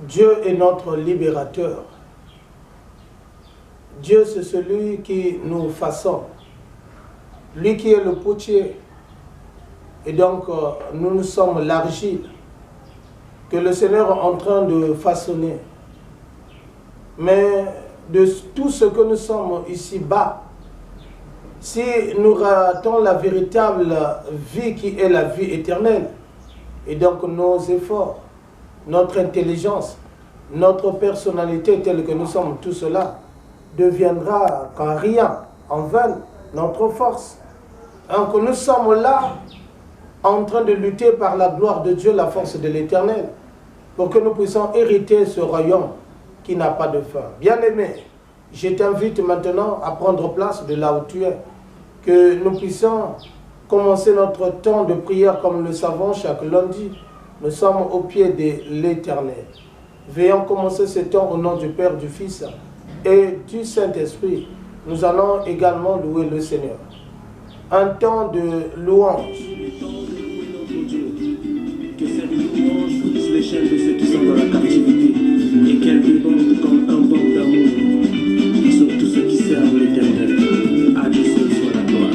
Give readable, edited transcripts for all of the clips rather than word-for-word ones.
Dieu est notre libérateur. Dieu, c'est celui qui nous façonne. Lui qui est le potier. Et donc, nous sommes l'argile que le Seigneur est en train de façonner. Mais de tout ce que nous sommes ici-bas, si nous ratons la véritable vie qui est la vie éternelle, et donc nos efforts, notre intelligence, notre personnalité telle que nous sommes tous là, deviendra qu'en rien, en vain, notre force. Donc nous sommes là, en train de lutter par la gloire de Dieu, la force de l'Éternel, pour que nous puissions hériter ce royaume qui n'a pas de fin. Bien-aimé, je t'invite maintenant à prendre place de là où tu es, que nous puissions commencer notre temps de prière comme nous le savons chaque lundi. Nous sommes au pied de l'Éternel. Veillons commencer ce temps au nom du Père, du Fils et du Saint-Esprit. Nous allons également louer le Seigneur. Un temps de louange. Que cette louange brise les chaînes de ceux qui sont dans la captivité et qu'elle déborde comme un bord d'amour sur tous ceux qui servent l'Éternel. À Dieu seul soit la gloire.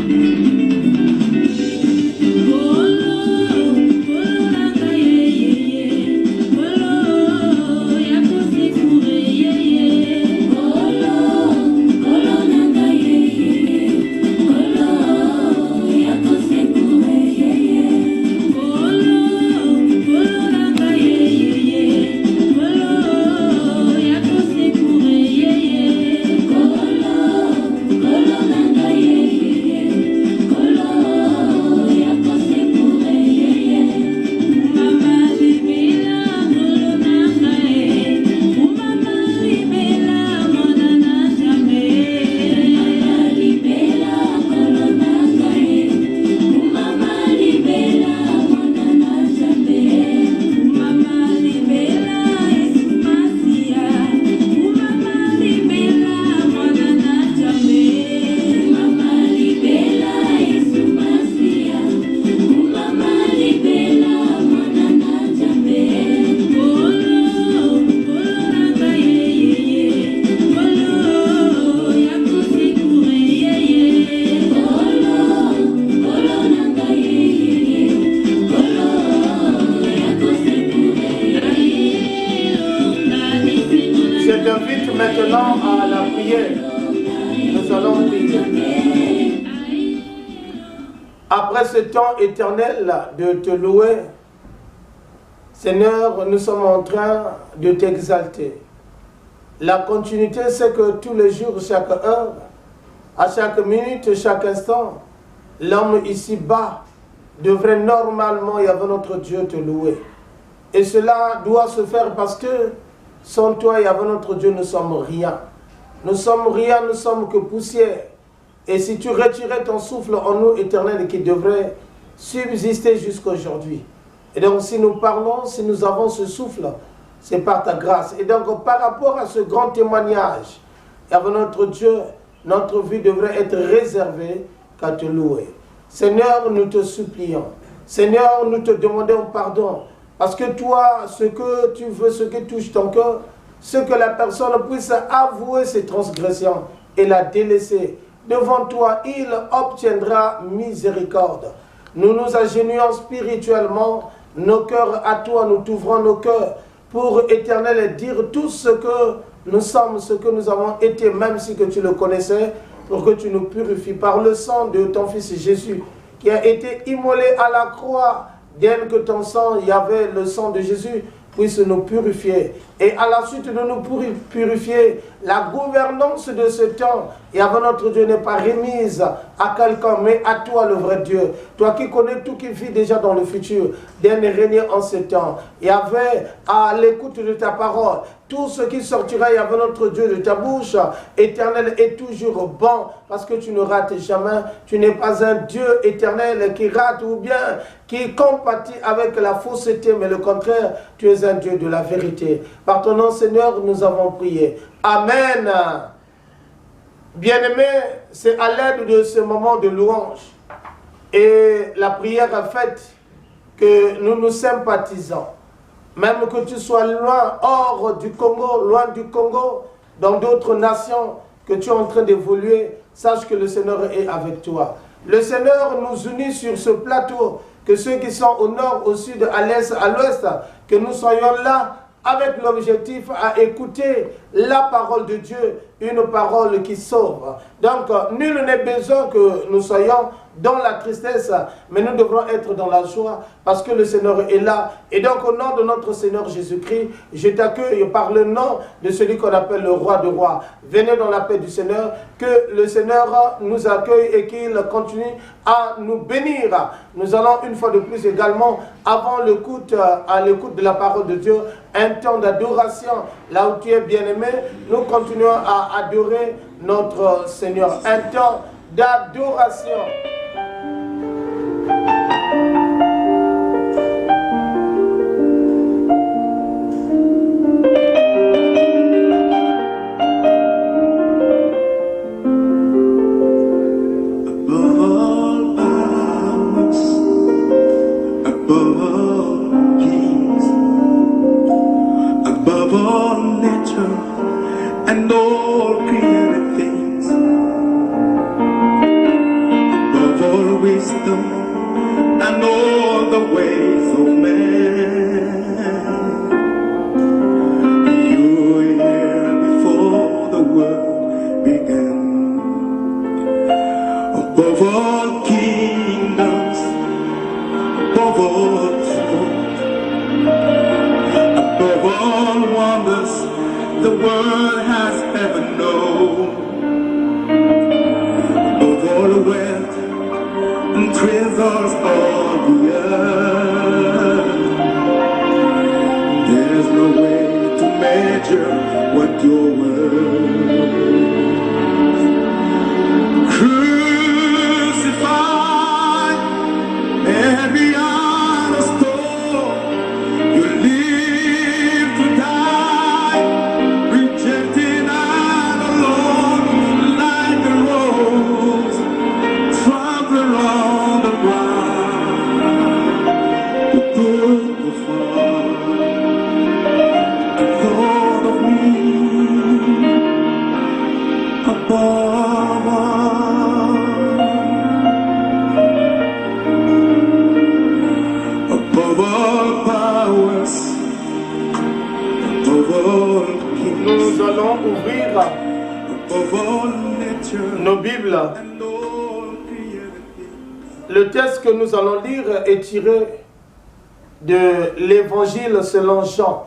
Après ce temps éternel de te louer, Seigneur, nous sommes en train de t'exalter. La continuité, c'est que tous les jours, chaque heure, à chaque minute, chaque instant, l'homme ici-bas devrait normalement, y avoir notre Dieu, te louer. Et cela doit se faire parce que sans toi, y avoir notre Dieu, nous sommes rien. Nous sommes rien, nous sommes que poussière. Et si tu retirais ton souffle en nous, Éternel, qui devrait subsister jusqu'à aujourd'hui. Et donc, si nous parlons, si nous avons ce souffle, c'est par ta grâce. Et donc, par rapport à ce grand témoignage, avec notre Dieu, notre vie devrait être réservée qu'à te louer. Seigneur, nous te supplions. Seigneur, nous te demandons pardon. Parce que toi, ce que tu veux, ce qui touche ton cœur, c'est que la personne puisse avouer ses transgressions et la délaisser. Devant toi, il obtiendra miséricorde. Nous nous agenouillons spirituellement, nos cœurs à toi, nous t'ouvrons nos cœurs pour, Éternel, dire tout ce que nous sommes, ce que nous avons été, même si que tu le connaissais, pour que tu nous purifies par le sang de ton Fils Jésus, qui a été immolé à la croix. Dès que ton sang, il y avait le sang de Jésus, puisse nous purifier. Et à la suite de nous purifier, la gouvernance de ce temps, et avant notre Dieu, n'est pas remise à quelqu'un, mais à toi, le vrai Dieu. Toi qui connais tout, qui vit déjà dans le futur, dernier régner en ce temps. Et avait à l'écoute de ta parole, tout ce qui sortira, et avant notre Dieu, de ta bouche, Éternel, est toujours bon, parce que tu ne rates jamais. Tu n'es pas un Dieu éternel qui rate ou bien qui compatit avec la fausseté, mais le contraire, tu es un Dieu de la vérité. Par ton nom, Seigneur, nous avons prié. Amen. Bien-aimés, c'est à l'aide de ce moment de louange et la prière faite que nous nous sympathisons. Même que tu sois loin, hors du Congo, loin du Congo, dans d'autres nations, que tu es en train d'évoluer, sache que le Seigneur est avec toi. Le Seigneur nous unit sur ce plateau, que ceux qui sont au nord, au sud, à l'est, à l'ouest, que nous soyons là avec l'objectif à écouter la parole de Dieu, une parole qui sauve. Donc, nul n'est besoin que nous soyons dans la tristesse, mais nous devrons être dans la joie parce que le Seigneur est là. Et donc, au nom de notre Seigneur Jésus-Christ, je t'accueille par le nom de celui qu'on appelle le roi de rois. Venez dans la paix du Seigneur, que le Seigneur nous accueille et qu'il continue à nous bénir. Nous allons une fois de plus également, avant l'écoute, à l'écoute de la parole de Dieu, un temps d'adoration. Là où tu es bien-aimé, nous continuons à adorer notre Seigneur. Un temps d'adoration. Nous allons ouvrir nos Bibles. Le texte que nous allons lire est tiré de l'Évangile selon Jean.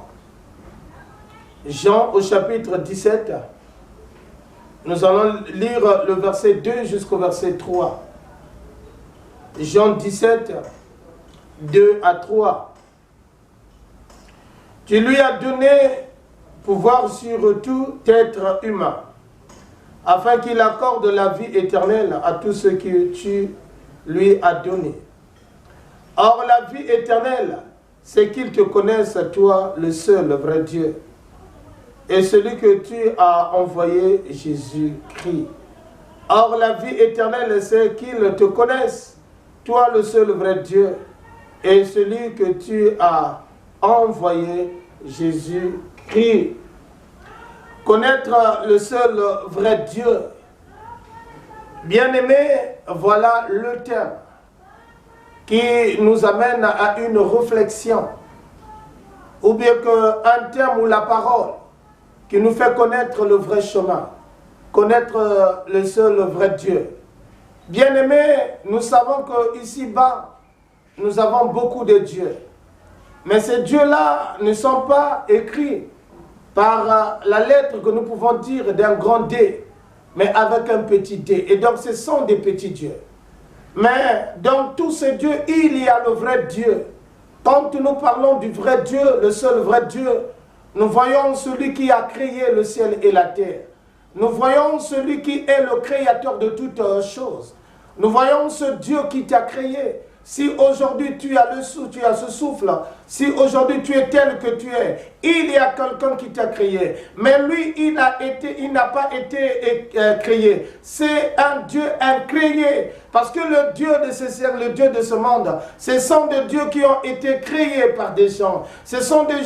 Jean au chapitre 17. Nous allons lire le verset 2 jusqu'au verset 3. Jean 17, 2 à 3. Tu lui as donné pouvoir sur tout être humain, afin qu'il accorde la vie éternelle à tous ceux que tu lui as donné. Or, la vie éternelle, c'est qu'ils te connaissent, toi, le seul vrai Dieu, et celui que tu as envoyé, Jésus-Christ. Or, la vie éternelle, c'est qu'ils te connaissent, toi, le seul vrai Dieu, et celui que tu as envoyé, Jésus-Christ. Connaître le seul vrai Dieu. Bien-aimé, voilà le thème qui nous amène à une réflexion, ou bien un thème ou la parole qui nous fait connaître le vrai chemin, connaître le seul vrai Dieu. Bien-aimé, nous savons qu'ici-bas, nous avons beaucoup de dieux. Mais ces dieux-là ne sont pas écrits par la lettre que nous pouvons dire d'un grand D, mais avec un petit D. Et donc ce sont des petits dieux. Mais dans tous ces dieux, il y a le vrai Dieu. Quand nous parlons du vrai Dieu, le seul vrai Dieu, nous voyons celui qui a créé le ciel et la terre. Nous voyons celui qui est le créateur de toutes choses. Nous voyons ce Dieu qui t'a créé. Si aujourd'hui tu as tu as ce souffle, si aujourd'hui tu es tel que tu es, il y a quelqu'un qui t'a créé. Mais lui, il n'a pas été créé. C'est un Dieu incréé. Parce que le Dieu de ce siècle, le Dieu de ce monde, ce sont des dieux qui ont été créés par des gens. Ce sont des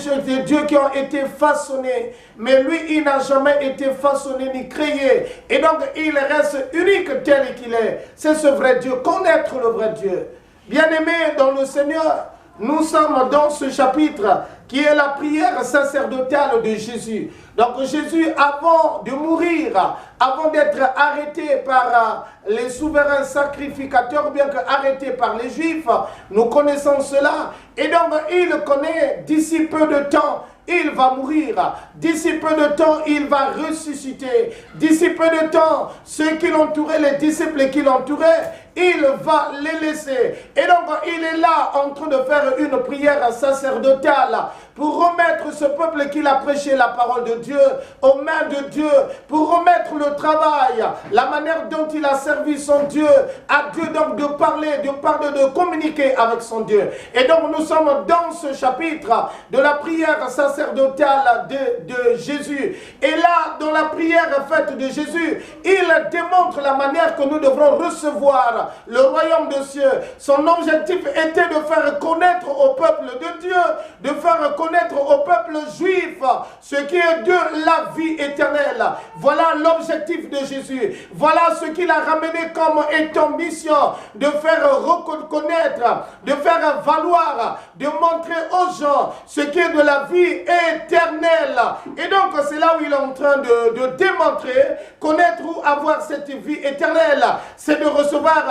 dieux qui ont été façonnés. Mais lui, il n'a jamais été façonné ni créé. Et donc, il reste unique tel qu'il est. C'est ce vrai Dieu. Connaître le vrai Dieu. Bien-aimés dans le Seigneur, nous sommes dans ce chapitre qui est la prière sacerdotale de Jésus. Donc Jésus, avant de mourir, avant d'être arrêté par les souverains sacrificateurs, bien qu'arrêté par les Juifs, nous connaissons cela. Et donc il connaît d'ici peu de temps, il va mourir. D'ici peu de temps, il va ressusciter. D'ici peu de temps, ceux qui l'entouraient, les disciples qui l'entouraient, il va les laisser. Et donc, il est là en train de faire une prière sacerdotale pour remettre ce peuple qu'il a prêché la parole de Dieu aux mains de Dieu, pour remettre le travail, la manière dont il a servi son Dieu, à Dieu donc de parler, de communiquer avec son Dieu. Et donc, nous sommes dans ce chapitre de la prière sacerdotale de Jésus. Et là, dans la prière faite de Jésus, il démontre la manière que nous devrons recevoir le royaume des cieux. Son objectif était de faire connaître au peuple de Dieu, de faire connaître au peuple juif ce qui est de la vie éternelle. Voilà l'objectif de Jésus. Voilà ce qu'il a ramené comme étant mission, de faire reconnaître, de faire valoir, de montrer aux gens ce qui est de la vie éternelle. Et donc c'est là où il est en train de démontrer, connaître ou avoir cette vie éternelle, c'est de recevoir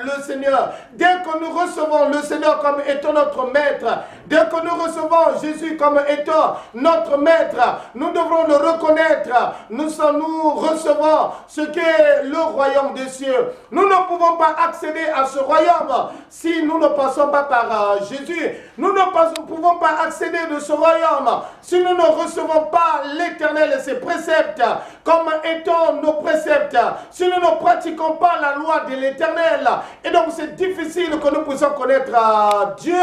le Seigneur. Dès que nous recevons le Seigneur comme étant notre maître, dès que nous recevons Jésus comme étant notre maître, nous devrons le reconnaître. Nous recevons ce qu'est le royaume des cieux. Nous ne pouvons pas accéder à ce royaume si nous ne passons pas par Jésus. Nous ne pouvons pas accéder de ce royaume si nous ne recevons pas l'Éternel et ses préceptes comme étant nos préceptes, si nous ne pratiquons pas la loi de l'Éternel. Et donc c'est difficile que nous puissions connaître Dieu.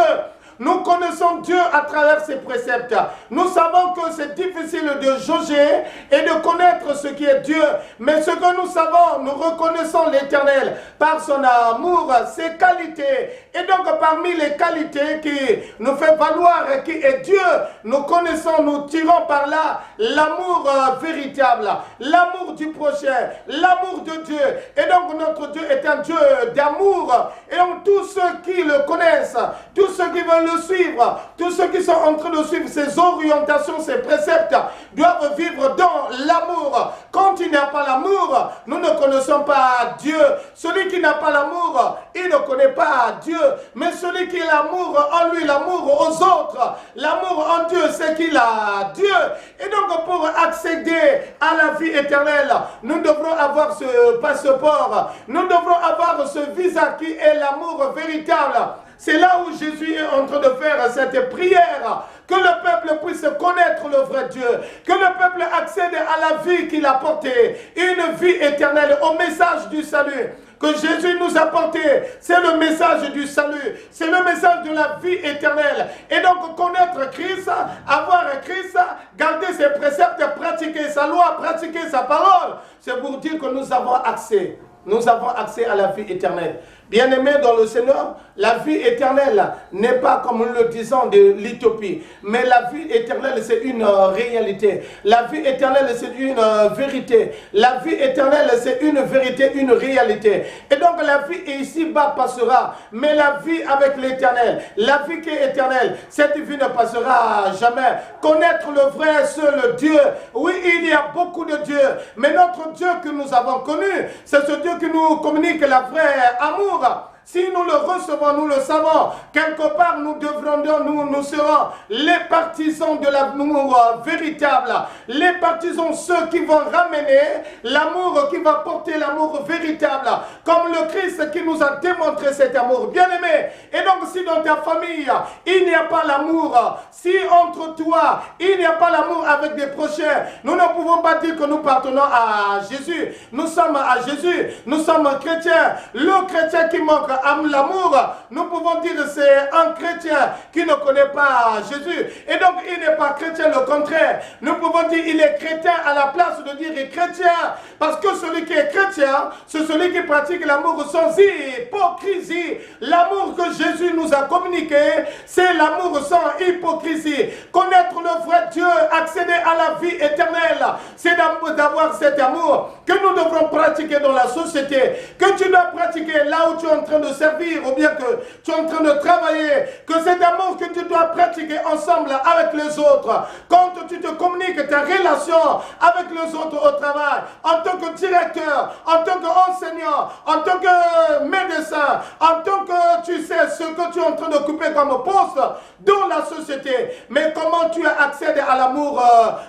Nous connaissons Dieu à travers ses préceptes. Nous savons que c'est difficile de jauger et de connaître ce qui est Dieu. Mais ce que nous savons, nous reconnaissons l'Éternel par son amour, ses qualités. Et donc parmi les qualités qui nous fait valoir qui est Dieu, nous connaissons, nous tirons par là l'amour véritable, l'amour du prochain, l'amour de Dieu. Et donc notre Dieu est un Dieu d'amour. Et donc tous ceux qui le connaissent, tous ceux qui veulent le suivre, tous ceux qui sont en train de suivre ses orientations, ses préceptes, doivent vivre dans l'amour. Quand il n'y a pas l'amour, nous ne connaissons pas Dieu. Celui qui n'a pas l'amour, il ne connaît pas Dieu. Mais celui qui a l'amour en lui, l'amour aux autres, l'amour en Dieu, c'est qu'il a Dieu. Et donc pour accéder à la vie éternelle, nous devrons avoir ce passeport. Nous devrons avoir ce visa qui est l'amour véritable. C'est là où Jésus est en train de faire cette prière, que le peuple puisse connaître le vrai Dieu, que le peuple accède à la vie qu'il a portée, une vie éternelle, au message du salut que Jésus nous a porté. C'est le message du salut, c'est le message de la vie éternelle. Et donc connaître Christ, avoir Christ, garder ses préceptes, pratiquer sa loi, pratiquer sa parole, c'est pour dire que nous avons accès. Nous avons accès à la vie éternelle. Bien-aimés dans le Seigneur, la vie éternelle n'est pas, comme nous le disons, de l'utopie. Mais la vie éternelle, c'est une réalité. La vie éternelle, c'est une vérité. La vie éternelle, c'est une vérité, une réalité. Et donc la vie ici-bas passera. Mais la vie avec l'éternel, la vie qui est éternelle, cette vie ne passera jamais. Connaître le vrai, seul Dieu. Oui, il y a beaucoup de dieux. Mais notre Dieu que nous avons connu, c'est ce Dieu qui nous communique la vraie amour. Si nous le recevons, nous le savons, quelque part nous nous serons les partisans de l'amour véritable, les partisans, ceux qui vont ramener l'amour, qui va porter l'amour véritable, comme le Christ qui nous a démontré cet amour. Bien-aimé, et donc si dans ta famille, il n'y a pas l'amour, si entre toi, il n'y a pas l'amour avec des prochains, nous ne pouvons pas dire que nous appartenons à Jésus. Nous sommes à Jésus, nous sommes chrétiens. Le chrétien qui manque l'amour, nous pouvons dire c'est un chrétien qui ne connaît pas Jésus. Et donc il n'est pas chrétien, le contraire. Nous pouvons dire il est chrétien à la place de dire chrétien. Parce que celui qui est chrétien, c'est celui qui pratique l'amour sans hypocrisie. L'amour que Jésus nous a communiqué, c'est l'amour sans hypocrisie. Connaître le vrai Dieu, accéder à la vie éternelle, c'est d'avoir cet amour que nous devrons pratiquer dans la société, que tu dois pratiquer là où tu es en train de servir ou bien que tu es en train de travailler, que cet amour que tu dois pratiquer ensemble avec les autres, quand tu te communiques ta relation avec les autres au travail, en tant que directeur, en tant qu'enseignant, en tant que médecin, en tant que tu sais ce que tu es en train d'occuper comme poste dans la société, mais comment tu accèdes à l'amour,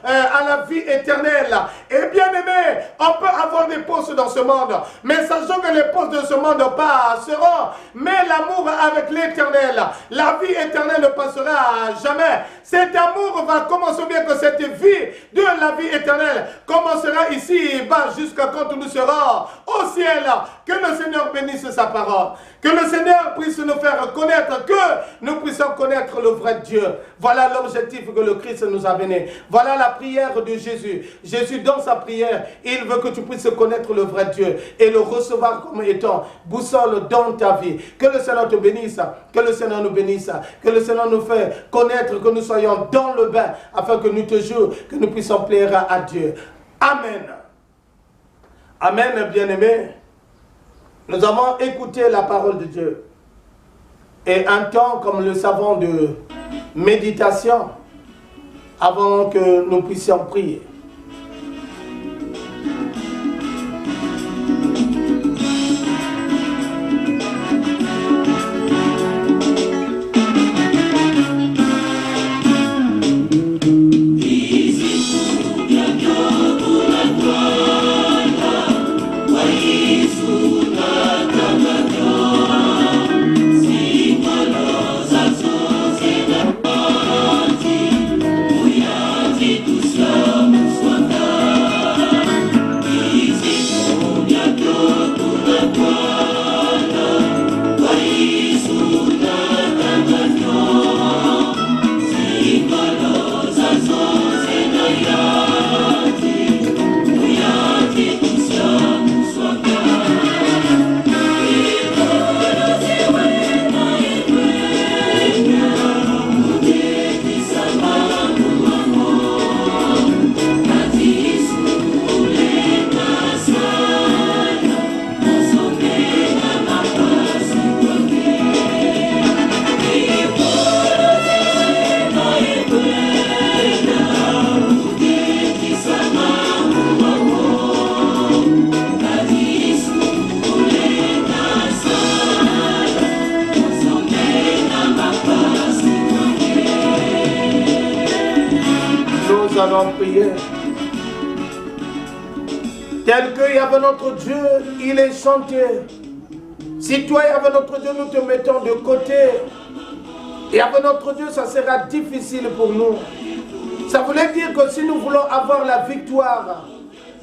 à la vie éternelle. Et bien aimé, on peut avoir des postes dans ce monde, mais sachant que les postes de ce monde passeront, mais l'amour avec l'éternel, la vie éternelle ne passera jamais. Cet amour va commencer bien que cette vie de la vie éternelle commencera ici-bas jusqu'à quand nous serons au ciel. Que le Seigneur bénisse sa parole. Que le Seigneur puisse nous faire connaître, que nous puissions connaître le vrai Dieu. Voilà l'objectif que le Christ nous a donné. Voilà la prière de Jésus. Jésus, dans sa prière, il veut que tu puisses connaître le vrai Dieu et le recevoir comme étant boussole dans ta vie. Que le Seigneur te bénisse, que le Seigneur nous bénisse, que le Seigneur nous fait connaître, que nous soyons dans le bain, afin que nous te jurons, que nous puissions plaire à Dieu. Amen. Amen, bien-aimés. Nous avons écouté la parole de Dieu. Et un temps, comme le savons, de méditation, avant que nous puissions prier. Nous allons prier. Tel que Yahvé notre Dieu, il est chanté. Si toi, Yahvé notre Dieu, nous te mettons de côté, Yahvé notre Dieu, ça sera difficile pour nous. Ça voulait dire que si nous voulons avoir la victoire,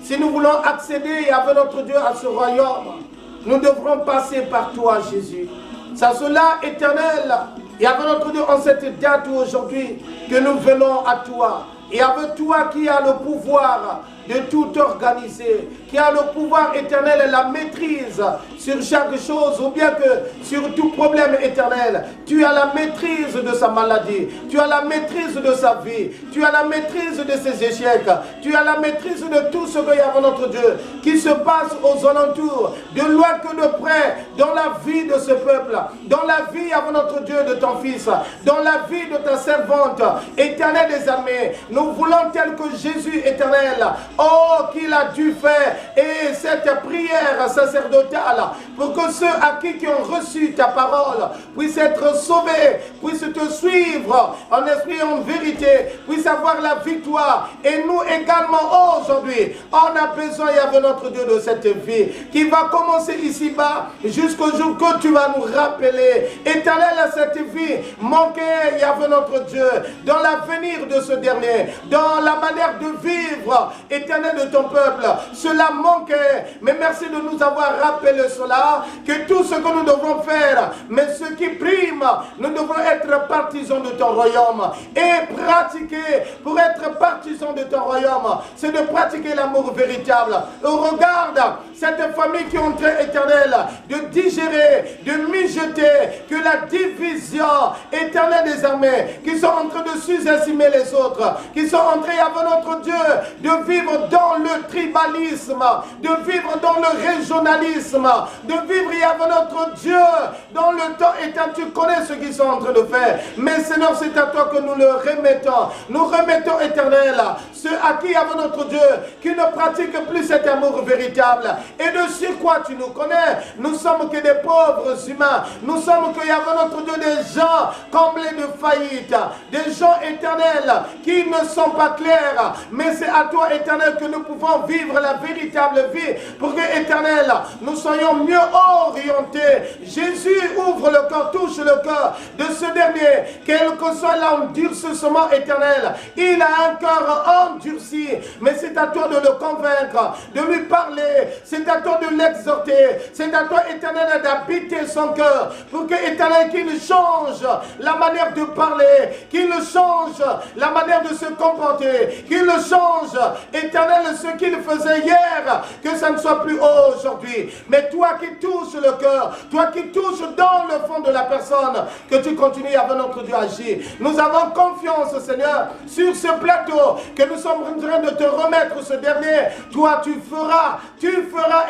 si nous voulons accéder, Yahvé notre Dieu, à ce royaume, nous devrons passer par toi, Jésus. C'est cela, éternel, Yahvé notre Dieu, en cette date aujourd'hui, que nous venons à toi. Et avec toi qui as le pouvoir de tout organiser, qui a le pouvoir éternel et la maîtrise sur chaque chose, ou bien que sur tout problème éternel, tu as la maîtrise de sa maladie, tu as la maîtrise de sa vie, tu as la maîtrise de ses échecs, tu as la maîtrise de tout ce qu'il y a dans notre Dieu, qui se passe aux alentours, de loin que de près, dans la vie de ce peuple, dans la vie avant notre Dieu de ton Fils, dans la vie de ta servante, éternelle des armées. Nous voulons tel que Jésus éternel, oh, qu'il a dû faire, et cette prière sacerdotale, pour que ceux à qui ont reçu ta parole puissent être sauvés, puissent te suivre en esprit et en vérité, puissent avoir la victoire. Et nous également aujourd'hui, on a besoin, Yahvé notre Dieu, de cette vie qui va commencer ici-bas jusqu'au jour que tu vas nous rappeler. Éternel, cette vie manquée, Yahvé notre Dieu, dans l'avenir de ce dernier, dans la manière de vivre et éternel de ton peuple. Cela manquait, mais merci de nous avoir rappelé cela, que tout ce que nous devons faire, mais ce qui prime, nous devons être partisans de ton royaume et pratiquer, pour être partisans de ton royaume, c'est de pratiquer l'amour véritable. Regarde cette famille qui est en train, éternel, de digérer, de mijoter, que la division éternelle des armées, qui sont en train de sous-estimer les autres, qui sont en train, avec notre Dieu, de vivre dans le tribalisme, de vivre dans le régionalisme, de vivre avec notre Dieu dans le temps éternel. Tu connais ce qu'ils sont en train de faire, mais Seigneur, c'est à toi que nous le remettons. Nous remettons, éternel, ceux à qui, avec notre Dieu, qui ne pratiquent plus cet amour véritable. Et de sur quoi tu nous connais, nous sommes que des pauvres humains, nous sommes qu'il y a avec notre Dieu des gens comblés de faillite, des gens éternels qui ne sont pas clairs, mais c'est à toi, éternel, que nous pouvons vivre la véritable vie, pour que, éternel, nous soyons mieux orientés. Jésus ouvre le cœur, touche le cœur de ce dernier, quel que soit l'endurcissement éternel, il a un cœur endurci, mais c'est à toi de le convaincre, de lui parler, c'est à toi de l'exhorter, c'est à toi, éternel, d'habiter son cœur, pour que, éternel, qu'il change la manière de parler, qu'il change la manière de se comporter, qu'il change, éternel, ce qu'il faisait hier, que ça ne soit plus aujourd'hui. Mais toi qui touches le cœur, toi qui touches dans le fond de la personne, que tu continues avec notre Dieu à agir. Nous avons confiance, Seigneur, sur ce plateau que nous sommes en train de te remettre ce dernier. Toi, tu feras,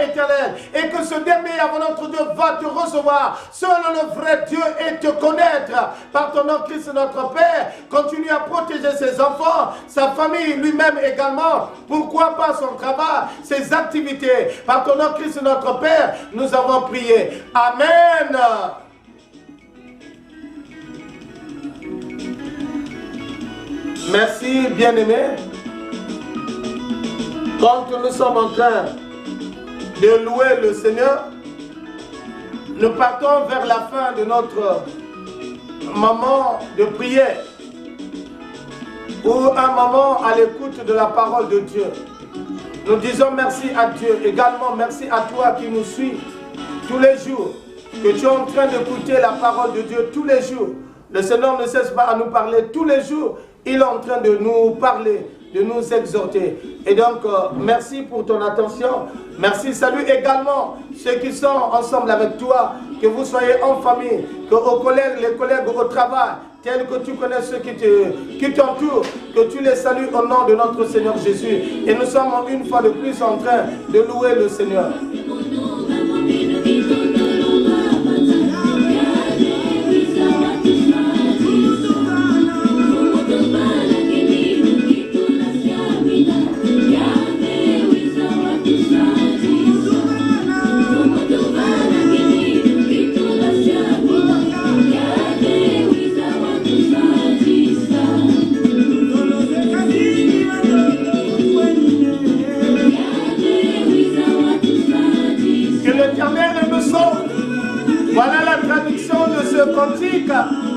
éternel, et que ce dernier, avec notre Dieu, va te recevoir. Seul le vrai Dieu et te connaître par ton nom, Christ, notre Père. Continue à protéger ses enfants, sa famille, lui-même également. Pourquoi pas son travail, ses activités. Par ton nom, Christ, notre Père, nous avons prié. Amen. Merci, bien-aimés. Quand nous sommes en train de louer le Seigneur, nous partons vers la fin de notre moment de prière, ou un moment à l'écoute de la parole de Dieu. Nous disons merci à Dieu, également merci à toi qui nous suis tous les jours, que tu es en train d'écouter la parole de Dieu tous les jours. Le Seigneur ne cesse pas à nous parler tous les jours, il est en train de nous parler, de nous exhorter. Et donc, merci pour ton attention. Merci, salut également ceux qui sont ensemble avec toi, que vous soyez en famille, que les collègues au travail, tels que tu connais ceux qui t'entourent, que tu les salues au nom de notre Seigneur Jésus. Et nous sommes une fois de plus en train de louer le Seigneur. Voilà la traduction de ce cantique.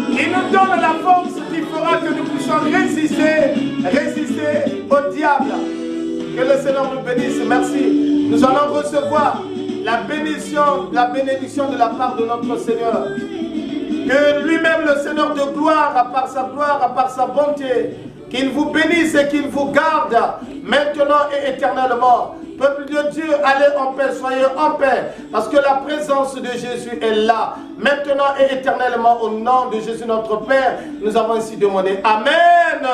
Il nous donne la force qui fera que nous puissions résister au diable. Que le Seigneur nous bénisse. Merci. Nous allons recevoir la bénédiction de la part de notre Seigneur. Que lui-même, le Seigneur de gloire, à part sa bonté, qu'il vous bénisse et qu'il vous garde maintenant et éternellement. Peuple de Dieu, allez en paix, soyez en paix, parce que la présence de Jésus est là, maintenant et éternellement, au nom de Jésus notre Père, nous avons ainsi demandé. Amen.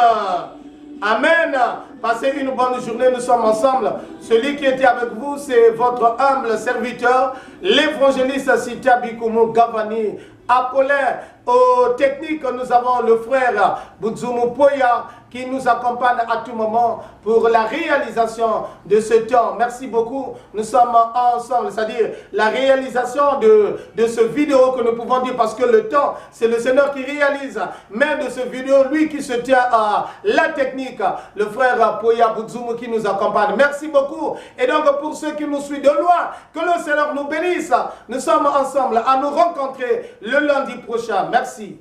Amen. Passez une bonne journée, nous sommes ensemble. Celui qui était avec vous, c'est votre humble serviteur, l'évangéliste Sita Bikumu Gavani, Apollin. Aux techniques, nous avons le frère Budzumu Poya qui nous accompagne à tout moment pour la réalisation de ce temps. Merci beaucoup. Nous sommes ensemble, c'est-à-dire la réalisation de ce vidéo que nous pouvons dire, parce que le temps, c'est le Seigneur qui réalise. Mais de ce vidéo, lui qui se tient à la technique, le frère Poya Budzumu qui nous accompagne. Merci beaucoup. Et donc pour ceux qui nous suivent de loin, que le Seigneur nous bénisse. Nous sommes ensemble à nous rencontrer le lundi prochain. Merci.